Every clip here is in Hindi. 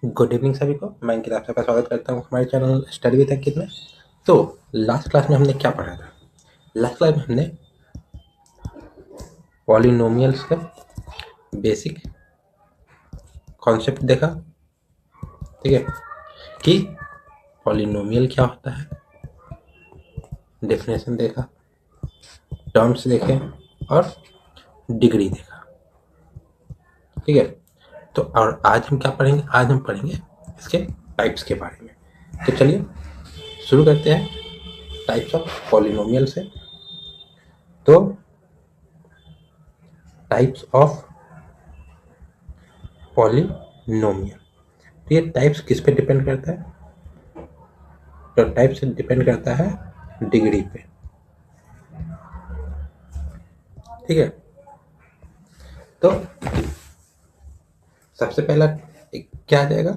गुड इवनिंग सभी को। मैं अंकित आप सबका स्वागत करता हूँ हमारे चैनल स्टडी विद अंकित में। तो लास्ट क्लास में हमने क्या पढ़ा था? लास्ट क्लास में हमने पॉलिनोमियल्स का बेसिक कॉन्सेप्ट देखा, ठीक है, कि पॉलिनोमियल क्या होता है, डेफिनेशन देखा, टर्म्स देखे और डिग्री देखा, ठीक है। तो और आज हम क्या पढ़ेंगे? आज हम पढ़ेंगे इसके टाइप्स के बारे में। तो चलिए शुरू करते हैं टाइप्स ऑफ पॉलिनोमियल से। तो टाइप्स ऑफ पॉलिनोमियल, तो ये टाइप्स किस पे डिपेंड करता है? तो टाइप से डिपेंड करता है डिग्री पे, ठीक है। तो सबसे पहला क्या आ जाएगा?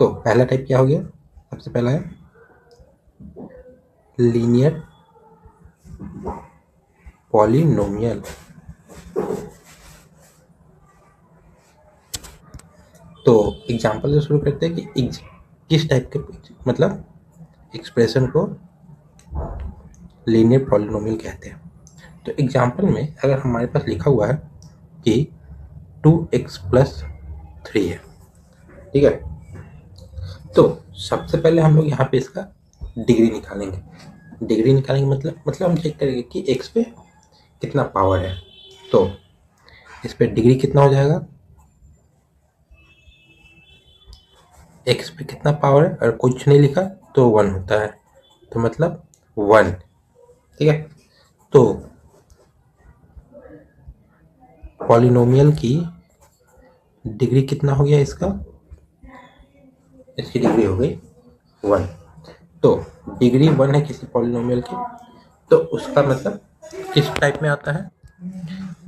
तो पहला टाइप क्या हो गया? सबसे पहला है लीनियर पॉलिनोमियल। तो एग्जांपल से शुरू करते हैं कि किस टाइप के मतलब एक्सप्रेशन को लीनियर पॉलिनोमियल कहते हैं। तो एग्जांपल में अगर हमारे पास लिखा हुआ है कि 2x+3 है, ठीक है, तो सबसे पहले हम लोग यहाँ पे इसका डिग्री निकालेंगे। डिग्री निकालेंगे मतलब हम चेक करेंगे कि x पे कितना पावर है। तो इस पे डिग्री कितना हो जाएगा? x पे कितना पावर है, अगर कुछ नहीं लिखा तो 1 होता है, तो मतलब 1, ठीक है। तो पॉलिनोमियल की डिग्री कितना हो गया इसका? इसकी डिग्री हो गई 1। तो डिग्री 1 है किसी पॉलिनोमियल की, तो उसका मतलब किस टाइप में आता है?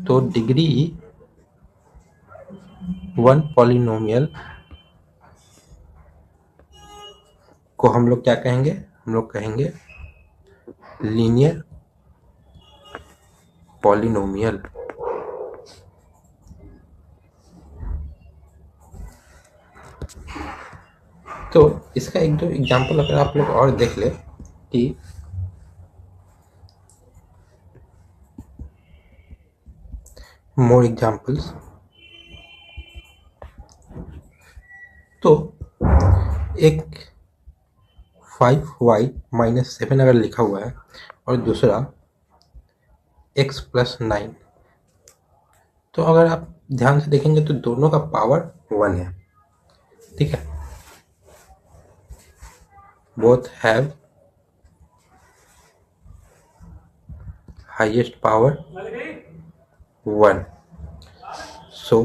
तो डिग्री 1 पॉलिनोमियल को हम लोग क्या कहेंगे? हम लोग कहेंगे लीनियर पॉलिनोमियल। तो इसका एक दो एग्जांपल अगर आप लोग और देख ले कि मोर एग्जांपल्स, तो एक 5y-7 अगर लिखा हुआ है और दूसरा x+9, तो अगर आप ध्यान से देखेंगे तो दोनों का पावर 1 है, ठीक है। Both have highest power 1, so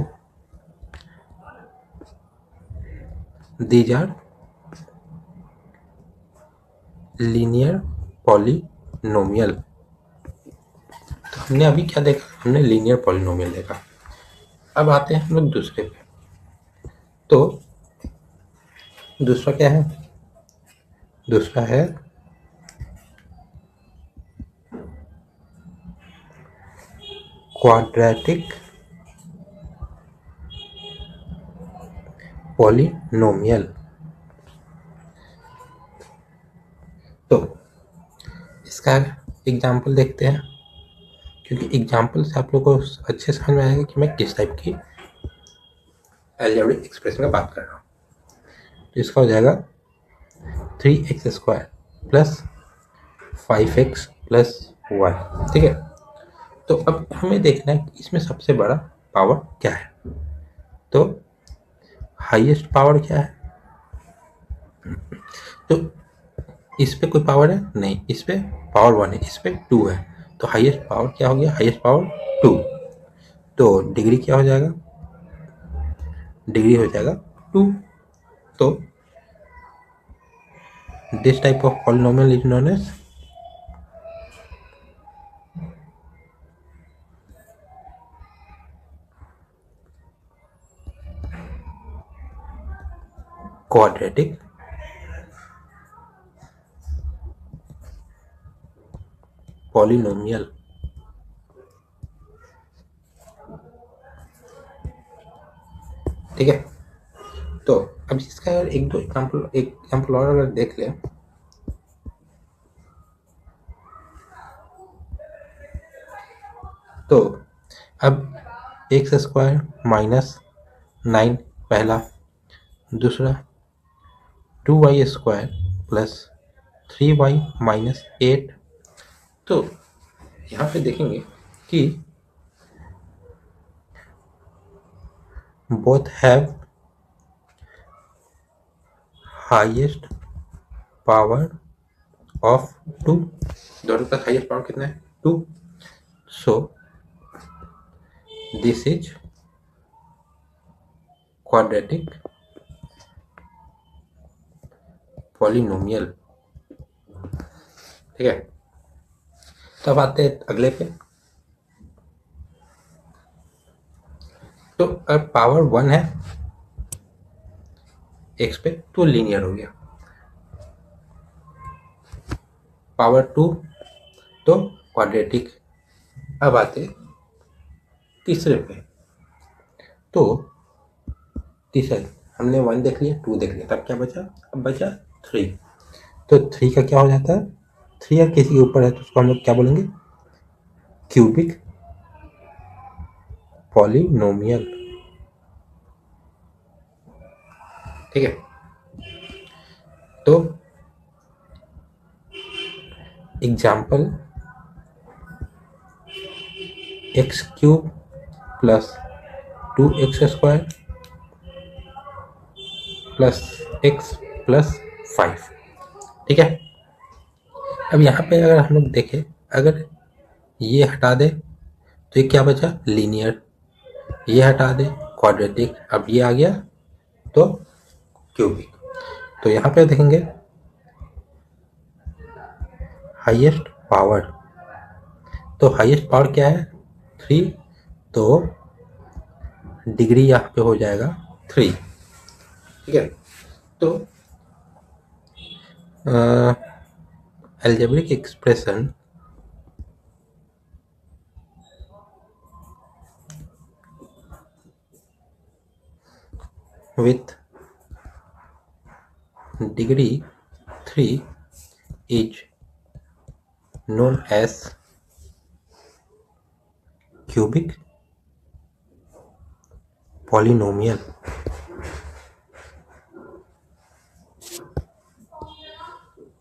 these are linear polynomial। तो हमने अभी क्या देखा? हमने लीनियर पॉलिनोमियल देखा। अब आते हैं हम लोग दूसरे पे। तो दूसरा क्या है? दूसरा है क्वाड्रेटिक पॉलिनोमियल। तो इसका एग्जाम्पल देखते हैं, क्योंकि एग्जाम्पल से आप लोग को अच्छे समझ में आएगा कि मैं किस टाइप की अलजेब्रिक एक्सप्रेशन का बात कर रहा हूँ। तो इसका हो जाएगा 3x² प्लस 5x प्लस 1, ठीक है। तो अब हमें देखना है कि इसमें सबसे बड़ा पावर क्या है। तो हाईएस्ट पावर क्या है? तो इस पे कोई पावर है नहीं, इस पे पावर 1 है, इस पे 2 है, तो हाईएस्ट पावर क्या हो गया? Highest power 2। तो डिग्री क्या हो जाएगा? डिग्री हो जाएगा 2। तो this type of polynomial is known as quadratic polynomial, ठीक है। तो अब इसका अगर एक एग्जाम्पल और अगर देख लें, तो अब एक्स स्क्वायर माइनस 9 पहला, दूसरा 2y square plus 3y minus 8। तो यहाँ पे देखेंगे कि both have highest power of 2, दोनों का हाईएस्ट पावर कितना है 2। So this is quadratic polynomial. ठीक है, तो अब आते हैं अगले पे। तो अब पावर 1 है एक्स पे तो लीनियर हो गया, पावर 2 तो क्वाड्रेटिक। अब आते तीसरे पे। तो तीसरा हमने 1 देख लिया, 2 देख लिया, तब क्या बचा, अब बचा 3। तो 3 का क्या हो जाता है, 3 अगर किसी के ऊपर है तो उसको हम लोग क्या बोलेंगे, क्यूबिक पॉलिनोमियल। ठीक है, तो example x cube plus 2x square plus x plus 5। ठीक है, अब यहाँ पे अगर हम लोग देखें, अगर ये हटा दे तो ये क्या बचा, लीनियर, ये हटा दे क्वाड्रेटिक, अब ये आ गया तो क्यूबिक। तो यहाँ पे देखेंगे हाईएस्ट पावर, तो हाईएस्ट पावर क्या है 3, तो डिग्री यहाँ पे हो जाएगा 3। ठीक है, तो algebraic expression with degree 3 is known as cubic polynomial।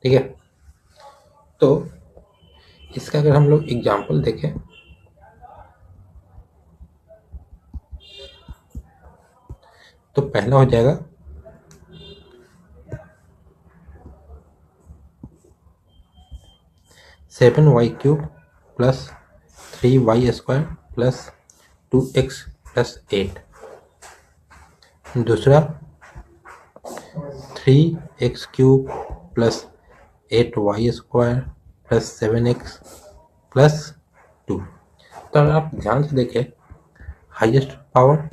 ठीक है, तो इसका अगर हम लोग एग्जाम्पल देखें, तो पहला हो जाएगा 7y cube plus 3y square plus 2x plus 8। दूसरा 3x cube plus 8y square plus 7x plus 2। तो अगर आप ध्यान से देखें, हाईएस्ट पावर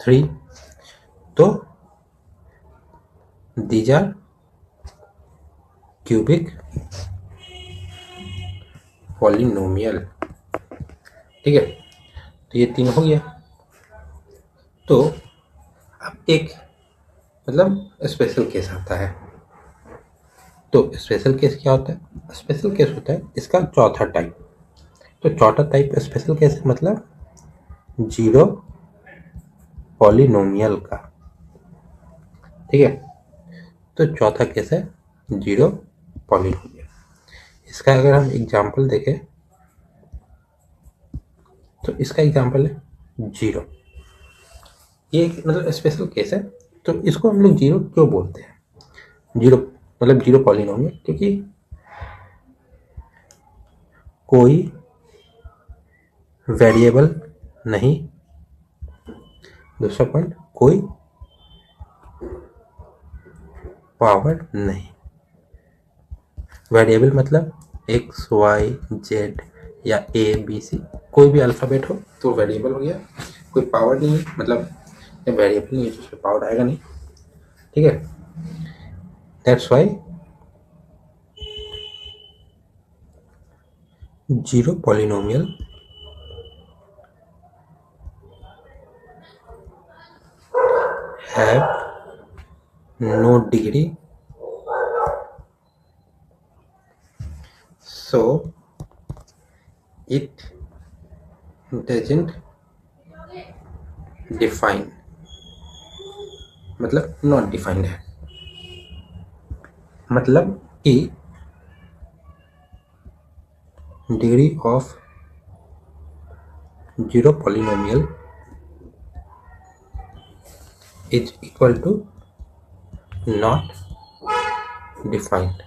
3, तो these are cubic polynomial। ठीक है, तो ये 3 हो गया। तो अब एक मतलब स्पेशल केस आता है। तो स्पेशल केस क्या होता है, स्पेशल केस होता है इसका चौथा टाइप। तो चौथा टाइप स्पेशल केस है मतलब जीरो पॉलिनोमियल का। ठीक है, तो चौथा केस है जीरो पॉलिनोमियल। इसका अगर हम एग्जाम्पल देखें, तो इसका एग्जाम्पल है 0। ये मतलब स्पेशल केस है, तो इसको हम लोग जीरो क्यों बोलते हैं, जीरो मतलब जीरो पॉलिनोमियल, क्योंकि कोई वेरिएबल नहीं। दूसरा पॉइंट, कोई पावर नहीं। वेरिएबल मतलब एक्स वाई जेड या ए बी सी, कोई भी अल्फ़ाबेट हो तो वेरिएबल हो गया। कोई पावर नहीं है मतलब वेरिएबल नहीं है तो उसमें पावर आएगा नहीं। ठीक है, that's why zero polynomial have no degree, so it doesn't define, मतलब नॉट डिफाइंड है, मतलब कि degree of zero polynomial is equal to not defined.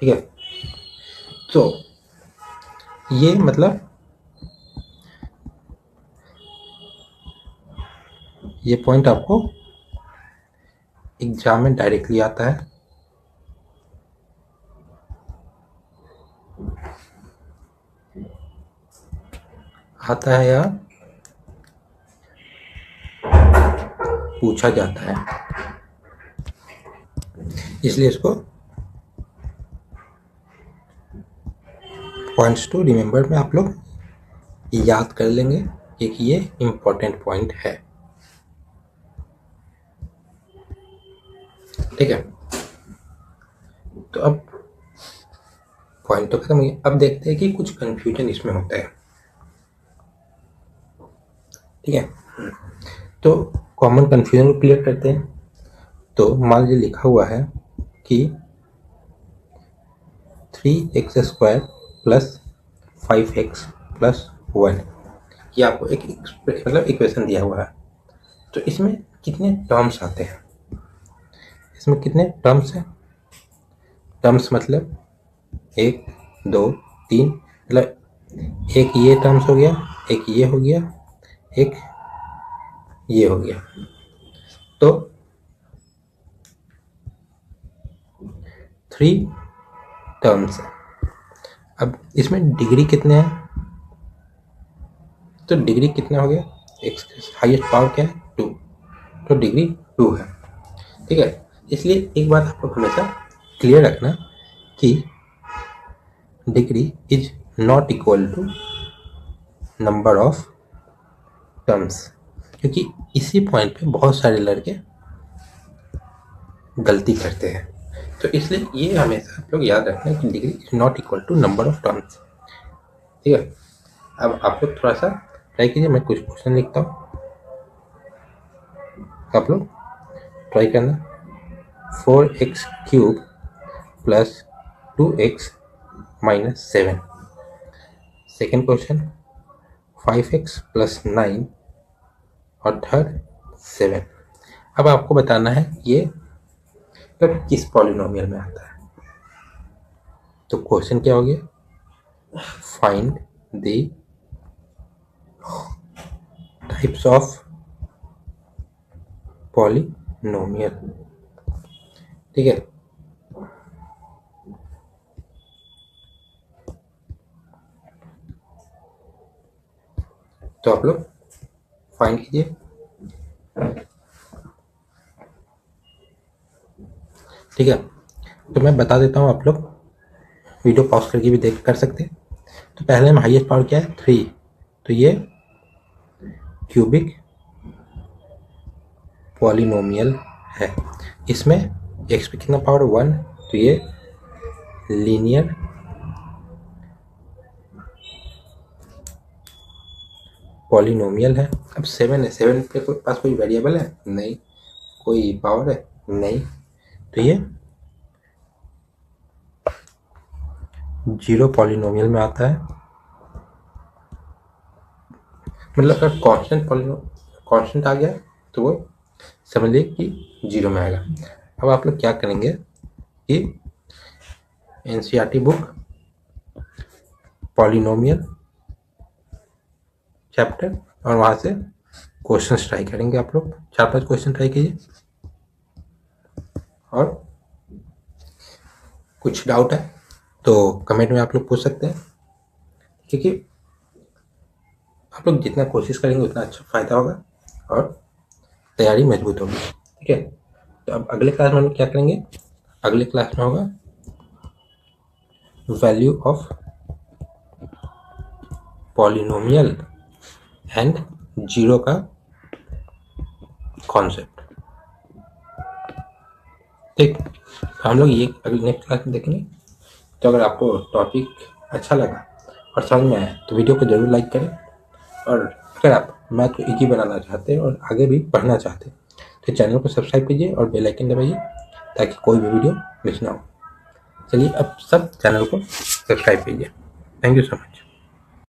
ठीक है, तो ये मतलब ये पॉइंट आपको एग्जाम में डायरेक्टली आता है। या पूछा जाता है, इसलिए इसको पॉइंट्स टू रिमेंबर में आप लोग याद कर लेंगे क्योंकि ये इम्पोर्टेंट पॉइंट है। ठीक है, तो अब पॉइंट तो खत्म हो गया। अब देखते हैं कि कुछ कंफ्यूजन इसमें होता है। ठीक है, तो कॉमन कंफ्यूजन को क्लियर करते हैं। तो मान लीजिए लिखा हुआ है कि 3x² प्लस 5x प्लस 1, ये आपको एक मतलब इक्वेशन दिया हुआ है। तो इसमें कितने टर्म्स आते हैं, इसमें कितने टर्म्स हैं? टर्म्स मतलब 1 2 3, मतलब एक ये टर्म्स हो गया, एक ये हो गया, एक ये हो गया। तो 3 टर्म्स है। अब इसमें डिग्री कितने हैं? तो डिग्री कितना हो गया, एक्स हाईएस्ट पावर क्या है 2, तो डिग्री 2 है। ठीक है, इसलिए एक बात आपको हमेशा क्लियर रखना कि degree is not equal to number of terms, क्योंकि इसी पॉइंट पे बहुत सारे लड़के गलती करते हैं। तो इसलिए ये हमेशा आप लोग याद रखना कि degree is not equal to number of terms. ठीक है, अब आप लोग थोड़ा सा ट्राई कीजिए, मैं कुछ क्वेश्चन लिखता हूँ, आप लोग ट्राई करना। 4x³ plus 2x minus 7। Second question 5x plus 9 और थर्ड 7। अब आपको बताना है ये तो किस पॉलिनोमियल में आता है। तो क्वेश्चन क्या हो गया, find the types of polynomial. ठीक है, तो आप लोग फाइंड कीजिए। ठीक है, तो मैं बता देता हूँ, आप लोग वीडियो पॉज करके भी देख कर सकते हैं। तो पहले में हाईएस्ट पावर क्या है 3, तो ये क्यूबिक पॉलिनोमियल है। इसमें x पे कितना पावर 1, तो ये लीनियर पॉलिनोमियल है। अब 7 है, 7 पे कोई पास कोई वेरिएबल है नहीं, कोई पावर है नहीं, तो ये जीरो पॉलिनोमियल में आता है। मतलब अगर कांस्टेंट आ गया तो वो समझ लीजिए कि जीरो में आएगा। अब आप लोग क्या करेंगे कि एनसीईआरटी बुक पॉलिनोमियल चैप्टर और वहाँ से क्वेश्चन ट्राई करेंगे। आप लोग 4-5 क्वेश्चन ट्राई कीजिए, और कुछ डाउट है तो कमेंट में आप लोग पूछ सकते हैं, क्योंकि आप लोग जितना कोशिश करेंगे उतना अच्छा फ़ायदा होगा और तैयारी मजबूत होगी। ठीक है, तो अब अगले क्लास में हम क्या करेंगे, अगले क्लास में होगा value of polynomial and zero का कॉन्सेप्ट। ठीक, हम लोग ये अगले नेक्स्ट क्लास में देखेंगे। तो अगर आपको टॉपिक अच्छा लगा और समझ में आया तो वीडियो को ज़रूर लाइक करें, और अगर आप मैथ को इजी बनाना चाहते हैं और आगे भी पढ़ना चाहते हैं तो चैनल को सब्सक्राइब कीजिए और बेल आइकन दबाइए ताकि कोई भी वीडियो मिस ना हो। चलिए अब सब चैनल को सब्सक्राइब कीजिए। Thank you so much.